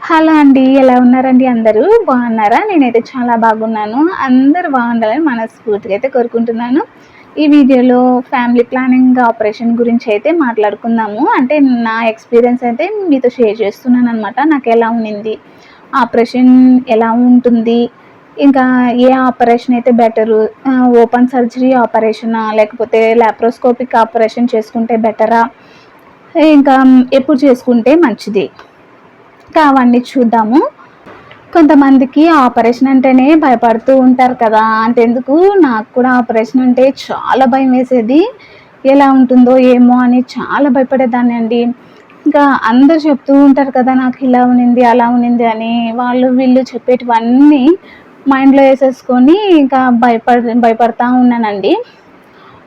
Hello అండి. ఎలా ఉన్నారండి అందరూ? బాగున్నారా? నేనైతే చాలా బాగున్నాను. అందరూ బాగుండాలని మనస్ఫూర్తిగా అయితే కోరుకుంటున్నాను. ఈ వీడియోలో ఫ్యామిలీ ప్లానింగ్ ఆపరేషన్ గురించి అయితే మాట్లాడుకుందాము. అంటే నా ఎక్స్‌పీరియన్స్ అయితే మీతో షేర్ చేస్తున్నాననమాట. నాకెలా ఉన్నింది? ఆపరేషన్ ఎలా ఉంటుంది? ఇంకా ఏ ఆపరేషన్ అయితే బెటరు? ఓపెన్ సర్జరీ ఆపరేషనా? లేకపోతే లాప్రోస్కోపిక్ ఆపరేషన్ చేసుకుంటే బెటరా? ఇంకా ఎప్పుడు చేసుకుంటే మంచిది? ఇంకా అవన్నీ చూద్దాము. కొంతమందికి ఆపరేషన్ అంటేనే భయపడుతూ ఉంటారు కదా! అంతెందుకు నాకు కూడా ఆపరేషన్ అంటే చాలా భయమేసేది. ఎలా ఉంటుందో ఏమో అని చాలా భయపడేదాన్నండి. ఇంకా అందరూ చెప్తూ ఉంటారు కదా! నాకు ఇలా ఉన్నింది, అలా ఉన్నింది అని. వాళ్ళు వీళ్ళు చెప్పేటివన్నీ మైండ్‌లో ఏసేసుకొని ఇంకా భయపడతా ఉన్నానండి.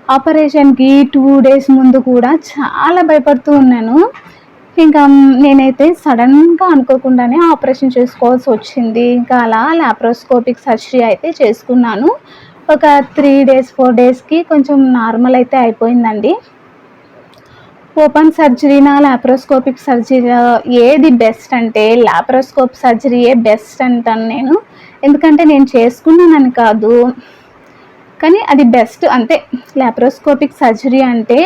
ఆపరేషన్‌కి 2 డేస్ ముందు కూడా చాలా భయపడుతూ ఉన్నాను. ఇంకా నేనైతే సడన్‌గా అనుకోకుండానే ఆపరేషన్ చేసుకోవాల్సొచ్చింది. ఇంకా అలా లాప్రోస్కోపిక్ సర్జరీ అయితే చేసుకున్నాను. ఒక 3 డేస్, 4 డేస్‌కి కొంచెం నార్మల్ అయితే అయిపోయిందండి. ఓపెన్ సర్జరీనా, లాప్రోస్కోపిక్ సర్జరీనా ఏది బెస్ట్ అంటే లాప్రోస్కోప్ సర్జరీయే బెస్ట్ అంటాను నేను. ఎందుకంటే నేను చేసుకున్నానని కాదు, కానీ అది బెస్ట్ అంతే. లాప్రోస్కోపిక్ సర్జరీ అంటే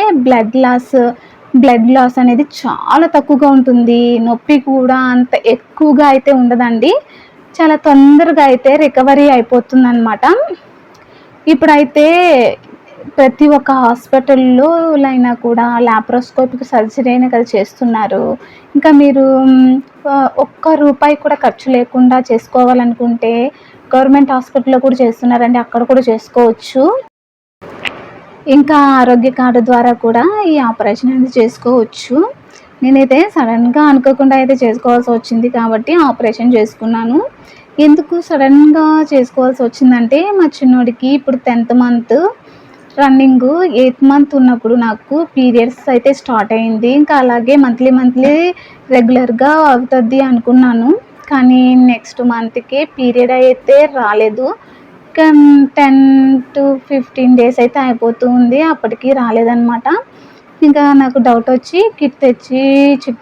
బ్లడ్ లాస్ అనేది చాలా తక్కువగా ఉంటుంది. నొప్పి కూడా అంత ఎక్కువగా అయితే ఉండదండి. చాలా తొందరగా అయితే రికవరీ అయిపోతుందనమాట. ఇప్పుడైతే ప్రతి ఒక్క హాస్పిటల్‌లో అయినా కూడా లాప్రోస్కోపిక్ సర్జరీనే కదా చేస్తున్నారు. ఇంకా మీరు ఒక్క రూపాయి కూడా ఖర్చు లేకుండా చేసుకోవాలనుకుంటే గవర్నమెంట్ హాస్పిటల్‌లో కూడా చేస్తున్నారండి. అక్కడ కూడా చేసుకోవచ్చు. ఇంకా ఆరోగ్య కార్డు ద్వారా కూడా ఈ ఆపరేషన్ అనేది చేసుకోవచ్చు. నేనైతే సడన్‌గా అనుకోకుండా అయితే చేసుకోవాల్సి వచ్చింది కాబట్టి ఆపరేషన్ చేసుకున్నాను. ఎందుకు సడన్‌గా చేసుకోవాల్సి వచ్చిందంటే మా చిన్నోడికి ఇప్పుడు 10th month running. 8th month ఉన్నప్పుడు నాకు పీరియడ్స్ అయితే స్టార్ట్ అయింది. ఇంకా అలాగే మంత్లీ రెగ్యులర్‌గా అవుతది అనుకున్నాను. కానీ నెక్స్ట్ మంత్‌కే పీరియడ్ అయితే రాలేదు. 10-15 డేస్ అయితే అయిపోతూ ఉంది. అప్పటికి రాలేదనమాట. ఇంకా నాకు డౌట్ వచ్చి కిట్ తెచ్చి చెక్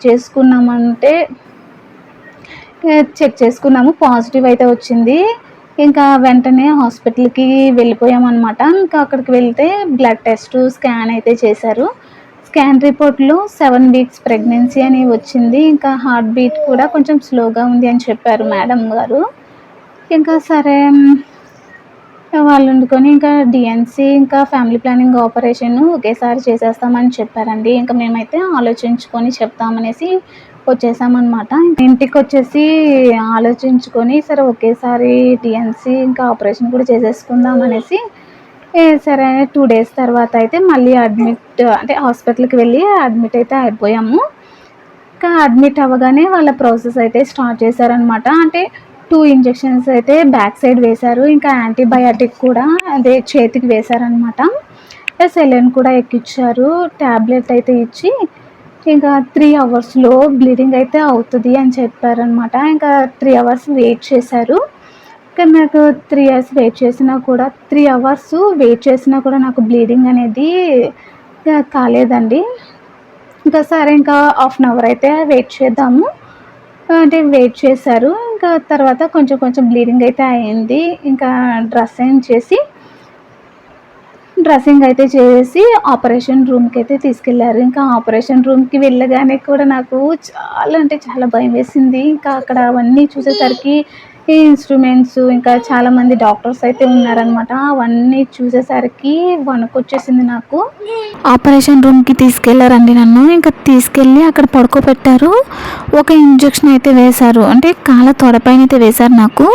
చేసుకున్నాము. పాజిటివ్ అయితే వచ్చింది. ఇంకా వెంటనే హాస్పిటల్‌కి వెళ్ళిపోయామనమాట. ఇంకా అక్కడికి వెళ్తే బ్లడ్ టెస్టు, స్కాన్ అయితే చేశారు. స్కాన్ రిపోర్ట్‌లో 7 వీక్స్ ప్రెగ్నెన్సీ అని వచ్చింది. ఇంకా హార్ట్ బీట్ కూడా కొంచెం స్లోగా ఉంది అని చెప్పారు మేడం గారు. ఇంకా సరే వాళ్ళు వండుకొని ఇంకా డీఎన్సీ ఇంకా ఫ్యామిలీ ప్లానింగ్ ఆపరేషన్ ఒకేసారి చేసేస్తామని చెప్పారండి. ఇంకా మేమైతే ఆలోచించుకొని చెప్తామనేసి వచ్చేసామన్నమాట. ఇంటికొచ్చేసి ఆలోచించుకొని సరే ఒకేసారి డీఎన్సీ ఇంకా ఆపరేషన్ కూడా చేసేసుకుందాం అనేసి సరే 2 డేస్ తర్వాత అయితే మళ్ళీ హాస్పిటల్‌కి వెళ్ళి అడ్మిట్ అయితే అయిపోయాము. ఇంకా అడ్మిట్ అవ్వగానే వాళ్ళ ప్రాసెస్ అయితే స్టార్ట్ చేశారనమాట. అంటే 2 ఇంజెక్షన్స్ అయితే బ్యాక్ సైడ్ వేశారు. ఇంకా యాంటీబయాటిక్ కూడా అదే చేతికి వేశారనమాట. సెలైన్ కూడా ఎక్కిచ్చారు. టాబ్లెట్ అయితే ఇచ్చి ఇంకా 3 అవర్స్‌లో బ్లీడింగ్ అయితే అవుతది అని చెప్పారనమాట. ఇంకా 3 అవర్స్ వెయిట్ చేశారు. కానీ నాకు 3 అవర్స్ వెయిట్ చేసినా కూడా నాకు బ్లీడింగ్ అనేది కాలేదండి. ఇంకా సరే ఇంకా హాఫ్ అన్ అవర్ అయితే వెయిట్ చేద్దాము అంటే వెయిట్ చేశారు. ఇంకా తర్వాత కొంచెం బ్లీడింగ్ అయితే అయింది. ఇంకా డ్రెస్సింగ్ అయితే చేసి ఆపరేషన్ రూమ్‌కి అయితే తీసుకెళ్లారు. ఇంకా ఆపరేషన్ రూమ్‌కి వెళ్ళగానే కూడా నాకు చాలా అంటే చాలా భయమేసింది. ఇంకా అక్కడ అవన్నీ చూసేసరికి ఈ ఇన్‌స్ట్రుమెంట్స్ ఇంకా చాలామంది డాక్టర్స్ అయితే ఉన్నారనమాట. అవన్నీ చూసేసరికి వణుకొచ్చేసింది నాకు. ఆపరేషన్ రూమ్‌కి తీసుకెళ్లారండి నన్ను. ఇంకా తీసుకెళ్ళి అక్కడ పడుకోబెట్టారు. ఒక ఇంజెక్షన్ అయితే వేశారు. అంటే కాళ్ళ తొడపైన అయితే వేశారు నాకు.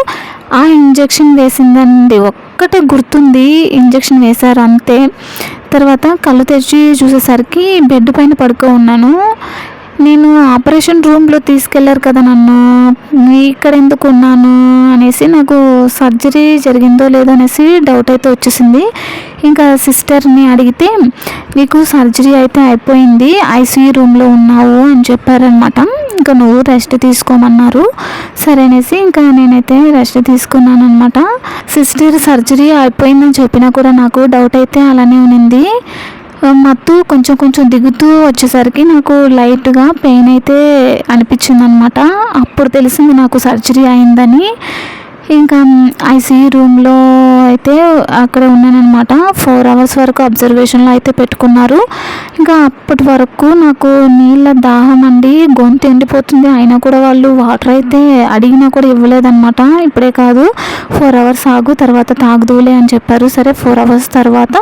ఆ ఇంజెక్షన్ వేసిందండి ఒక్కటే గుర్తుంది. ఇంజెక్షన్ వేశారు అంతే. తర్వాత కళ్ళు తెరిచి చూసేసరికి బెడ్ పైన పడుకొని ఉన్నాను. నేను ఆపరేషన్ రూమ్‌లో తీసుకెళ్లారు కదా నన్ను, ఇక్కడ ఎందుకు ఉన్నాను అనేసి నాకు సర్జరీ జరిగిందో లేదో అనేసి డౌట్ అయితే వచ్చేసింది. ఇంకా సిస్టర్ని అడిగితే నీకు సర్జరీ అయితే అయిపోయింది, ఐసీయూ రూమ్‌లో ఉన్నావు అని చెప్పారనమాట. ఇంకా నువ్వు రెస్ట్ తీసుకోమన్నారు. సరే అనేసి ఇంకా నేనైతే రెస్ట్ తీసుకున్నాను అనమాట. సిస్టర్ సర్జరీ అయిపోయిందని చెప్పినా కూడా నాకు డౌట్ అయితే అలానే ఉన్నింది. మత్తు కొంచెం కొంచెం దిగుతూ వచ్చేసరికి నాకు లైట్గా పెయిన్ అయితే అనిపించింది అనమాట. అప్పుడు తెలిసింది నాకు సర్జరీ అయిందని. ఇంకా ఐసీయూ రూమ్లో అయితే అక్కడ ఉన్నానన్నమాట. 4 hours వరకు అబ్జర్వేషన్లో అయితే పెట్టుకున్నారు. ఇంకా అప్పటి వరకు నాకు నీళ్ళ దాహం అండి, గొంతు ఎండిపోతుంది. అయినా కూడా వాళ్ళు వాటర్ అయితే అడిగినా కూడా ఇవ్వలేదన్నమాట. ఇప్పుడే కాదు, 4 hours ఆగు, తర్వాత తాగుదులే అని చెప్పారు. సరే 4 hours తర్వాత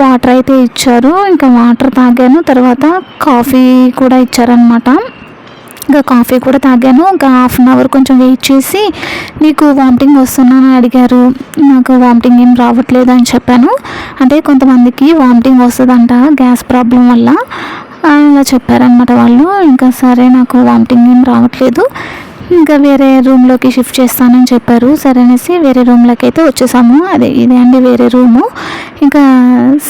వాటర్ అయితే ఇచ్చారు. ఇంకా వాటర్ తాగాను. తర్వాత కాఫీ కూడా ఇచ్చారనమాట. ఇంకా కాఫీ కూడా తాగాను. ఇంకా 1/2 hour కొంచెం వెయిట్ చేసి, నీకు వామిటింగ్ వస్తుందని అడిగారు. నాకు వామిటింగ్ ఏం రావట్లేదు అని చెప్పాను. అంటే కొంతమందికి వామిటింగ్ వస్తుందంట గ్యాస్ ప్రాబ్లం వల్ల, అలా చెప్పారనమాట వాళ్ళు. ఇంకా సరే నాకు వామిటింగ్ ఏం రావట్లేదు, ఇంకా వేరే రూమ్లోకి షిఫ్ట్ చేస్తానని చెప్పారు. సరే అనేసి వేరే రూమ్లోకి అయితే వచ్చేసాము. ఇదే అండి వేరే రూము. ఇంకా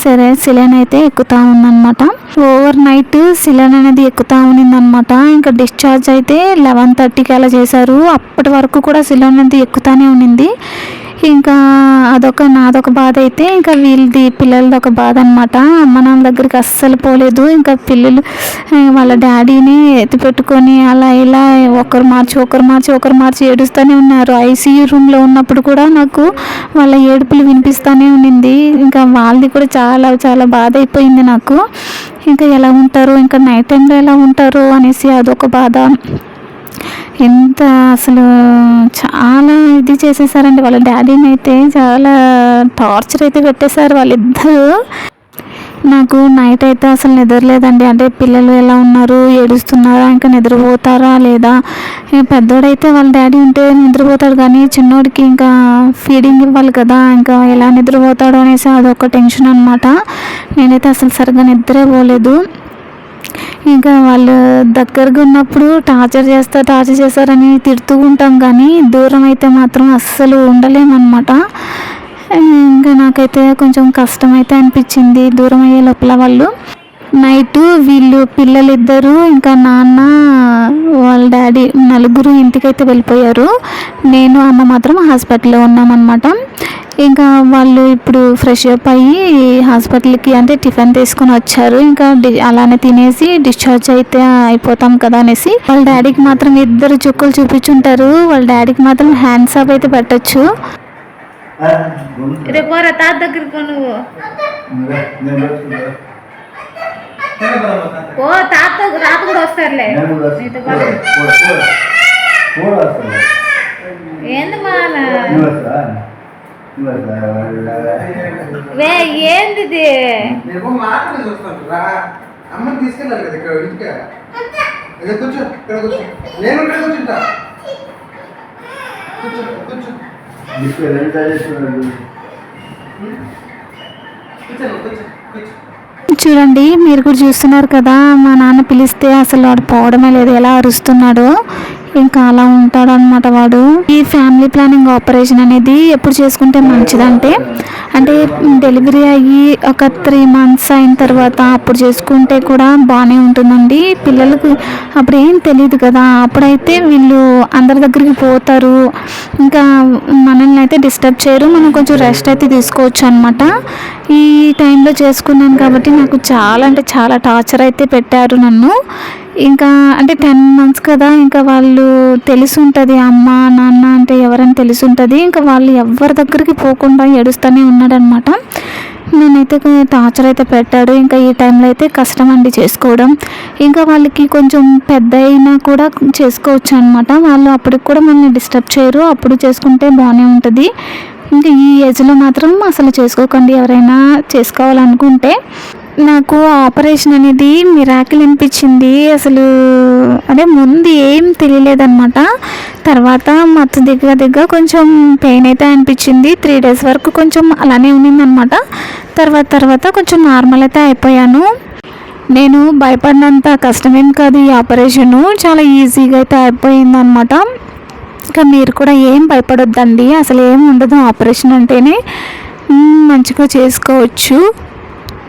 సరే సిలిండర్ అయితే ఎక్కుతూ ఉందన్నమాట. ఓవర్ నైట్ సిలిండర్ అనేది ఎక్కుతూ ఉన్నిందనమాట. ఇంకా డిశ్చార్జ్ అయితే 11:30కి అలా చేశారు. అప్పటి వరకు కూడా సిలిండర్ అనేది ఎక్కుతానే ఉన్నింది. ఇంకా నాదొక బాధ అయితే, ఇంకా వీళ్ళది పిల్లలది ఒక బాధ అనమాట. అమ్మ నాన్న దగ్గరికి అస్సలు పోలేదు. ఇంకా పిల్లలు వాళ్ళ డాడీని ఎత్తిపెట్టుకొని అలా ఇలా ఒకరు మార్చి ఏడుస్తూనే ఉన్నారు. ఐసీయూ రూమ్లో ఉన్నప్పుడు కూడా నాకు వాళ్ళ ఏడుపులు వినిపిస్తూనే ఉన్నింది. ఇంకా వాళ్ళది కూడా చాలా చాలా బాధ అయిపోయింది నాకు. ఇంకా ఎలా ఉంటారు, ఇంకా నైట్ టైంలో ఎలా ఉంటారు అనేసి అదొక బాధ. ఎంత అసలు చాలా ఇది చేసేసారండి. వాళ్ళ డాడీని అయితే చాలా టార్చర్ అయితే పెట్టేశారు వాళ్ళిద్దరూ. నాకు నైట్ అయితే అసలు నిద్రలేదండి. అంటే పిల్లలు ఎలా ఉన్నారు, ఏడుస్తున్నారా, ఇంకా నిద్రపోతారా లేదా. పెద్దోడైతే వాళ్ళ డాడీ ఉంటే నిద్రపోతాడు, కానీ చిన్నోడికి ఇంకా ఫీడింగ్ ఇవ్వాలి కదా, ఇంకా ఎలా నిద్రపోతాడు అనేసి అదొక టెన్షన్ అనమాట. నేనైతే అసలు సరిగ్గా నిద్రే పోలేదు. ఇంకా వాళ్ళు దగ్గరగా ఉన్నప్పుడు టార్చర్ చేస్తారని తిడుతూ ఉంటాం, కానీ దూరం అయితే మాత్రం అస్సలు ఉండలేమన్నమాట. ఇంకా నాకైతే కొంచెం కష్టమైతే అనిపించింది దూరం అయ్యే లోపల. వాళ్ళు నైటు వీళ్ళు పిల్లలిద్దరూ ఇంకా నాన్న వాళ్ళ డాడీ నలుగురు ఇంటికైతే వెళ్ళిపోయారు. నేను అమ్మ మాత్రం హాస్పిటల్లో ఉన్నామన్నమాట. ఇంకా వాళ్ళు ఇప్పుడు ఫ్రెష్ అప్ అయ్యి హాస్పిటల్కి అంటే టిఫిన్ తీసుకొని వచ్చారు. ఇంకా అలానే తినేసి డిశ్చార్జ్ అయితే అయిపోతాం కదా అనేసి వాళ్ళ డాడీకి మాత్రం 2 చుక్కలు చూపించుంటారు. వాళ్ళ డాడీకి మాత్రం హ్యాండ్స్ ఆఫ్ అయితే పెట్టచ్చు. రేపు తాత దగ్గరికి నువ్వు ఓ తాత రాత కూడా వస్తారులే. ఏంది మా ఏంది అమ్మని తీసుకెళ్ళాలి కదా ఇక్కడ ఇంటికి. కూర్చో ఇక్కడ కూర్చో, నేను ఇక్కడ కూర్చుంటా. కూర్చో చూడండి, మీరు కూడా చూస్తున్నారు కదా, మా నాన్న పిలిస్తే అసలు వాడు పోవడమే లేదు, ఎలా అరుస్తున్నాడో. ఇంకా అలా ఉంటాడు అనమాట వాడు. ఈ ఫ్యామిలీ ప్లానింగ్ ఆపరేషన్ అనేది ఎప్పుడు చేసుకుంటే మంచిదంటే, అంటే డెలివరీ అయ్యి ఒక 3 months అయిన తర్వాత అప్పుడు చేసుకుంటే కూడా బాగానే ఉంటుందండి. పిల్లలకు అప్పుడు ఏం తెలియదు కదా, అప్పుడైతే వీళ్ళు అందరి దగ్గరికి పోతారు, ఇంకా మనల్ని అయితే డిస్టర్బ్ చేయరు, మనం కొంచెం రెస్ట్ అయితే తీసుకోవచ్చు అనమాట. ఈ టైంలో చేసుకున్నాను కాబట్టి నాకు చాలా అంటే చాలా టార్చర్ అయితే పెట్టారు నన్ను. ఇంకా అంటే 10 months కదా, ఇంకా వాళ్ళు తెలిసి ఉంటుంది, అమ్మ నాన్న అంటే ఎవరని తెలిసి ఉంటుంది. ఇంకా వాళ్ళు ఎవరి దగ్గరికి పోకుండా ఏడుస్తూనే ఉన్నాడనమాట. నేనైతే టార్చర్ అయితే పెట్టాడు. ఇంకా ఈ టైంలో అయితే కష్టం అండి చేసుకోవడం. ఇంకా వాళ్ళకి కొంచెం పెద్ద అయినా కూడా చేసుకోవచ్చు అనమాట. వాళ్ళు అప్పటికి కూడా మనల్ని డిస్టర్బ్ చేయరు, అప్పుడు చేసుకుంటే బాగానే ఉంటుంది. ఇంకా ఈ ఏజ్లో మాత్రం అసలు చేసుకోకండి ఎవరైనా చేసుకోవాలనుకుంటే. నాకు ఆపరేషన్ అనేది మిరాకిల్ అనిపించింది అసలు. అంటే ముందు ఏం తెలియలేదన్నమాట. తర్వాత మత్తు దిగ్గ కొంచెం పెయిన్ అయితే అనిపించింది. 3 days వరకు కొంచెం అలానే ఉన్నిందనమాట. తర్వాత కొంచెం నార్మల్ అయితే అయిపోయాను. నేను భయపడినంత కష్టమేం కాదు ఈ ఆపరేషను, చాలా ఈజీగా అయితే అయిపోయిందనమాట. ఇంకా మీరు కూడా ఏం భయపడొద్దండి, అసలు ఏం ఉండదు. ఆపరేషన్ అంటేనే మంచిగా చేసుకోవచ్చు.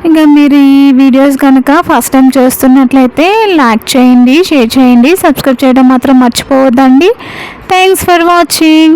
ఇంకా మీరు ఈ వీడియోస్ కనుక ఫస్ట్ టైం చూస్తున్నట్లయితే లైక్ చేయండి, షేర్ చేయండి, సబ్స్క్రైబ్ చేయడం మాత్రం మర్చిపోవద్దండి. Thanks for watching.